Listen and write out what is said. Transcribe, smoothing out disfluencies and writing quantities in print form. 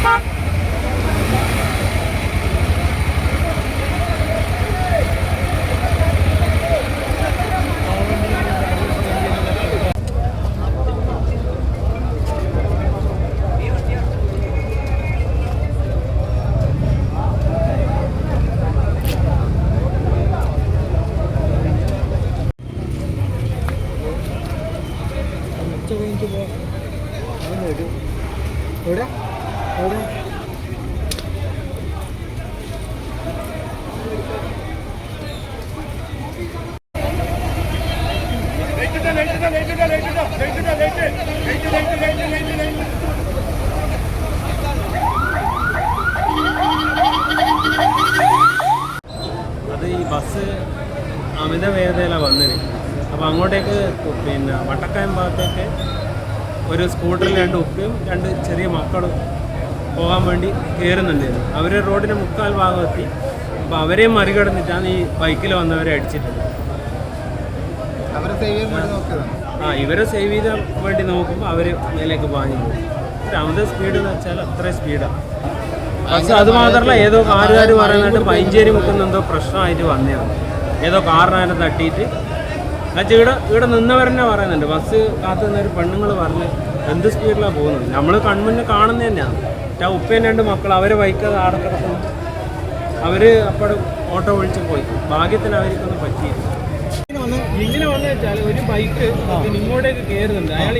അത് ഈ ബസ് അമിത വേഗതയിലാണ് വന്നത്. അപ്പോൾ അങ്ങോട്ടേക്ക് പിന്നെ വട്ടക്കായം ഭാഗത്തേക്ക് ഒരു സ്കൂട്ടറിൽ 2 ഉപ്പയും 2 ചെറിയ മക്കളും പോകാൻ വേണ്ടി കയറുന്നുണ്ടായിരുന്നു. അവർ റോഡിൻ്റെ മുക്കാൽ ഭാഗമെത്തി. അപ്പോൾ അവരെ മറികടന്നിട്ടാണ് ഈ ബൈക്കിൽ വന്നവരെ അടിച്ചിട്ടുള്ളത്. ഇവരെ സേവ് ചെയ്യാൻ വേണ്ടി നോക്കുമ്പോൾ അവർ മേലേക്ക് പാഞ്ഞു പോകും. അമിത സ്പീഡ് എന്ന് വെച്ചാൽ അത്രയും സ്പീഡാണ് ബസ്. അതുമാത്രമല്ല, ഏതോ കാറുകാർ പറയുന്നുണ്ട് പൈഞ്ചേരി മുക്കുന്ന എന്തോ പ്രശ്നമായിട്ട് വന്നതാണ്. ഏതോ കാറിനെ തട്ടിയിട്ട് എന്നുവെച്ചാൽ ഇവിടെ നിന്നവരെന്നെ പറയുന്നുണ്ട്. ബസ് കാത്തു നിന്നൊരു പെണ്ണുങ്ങൾ പറഞ്ഞ് എന്ത് സ്പീഡിലാണ് പോകുന്നത്. നമ്മൾ കൺമുന്നിൽ കാണുന്നത് തന്നെയാണ്. ആ ഉപ്പയും 2 മക്കൾ അവരെ ബൈക്ക് ആടെ കിടക്കുന്നു. അവർ അപ്പോഴും ഓട്ടോ വിളിച്ച് പോയി. ഭാഗ്യത്തിന് അവർക്കൊന്നും പറ്റിയില്ല. ഇങ്ങനെ വന്നു വെച്ചാൽ ഒരു ബൈക്ക് ഇങ്ങോട്ടേക്ക് കയറുന്നുണ്ട്. അയാൾ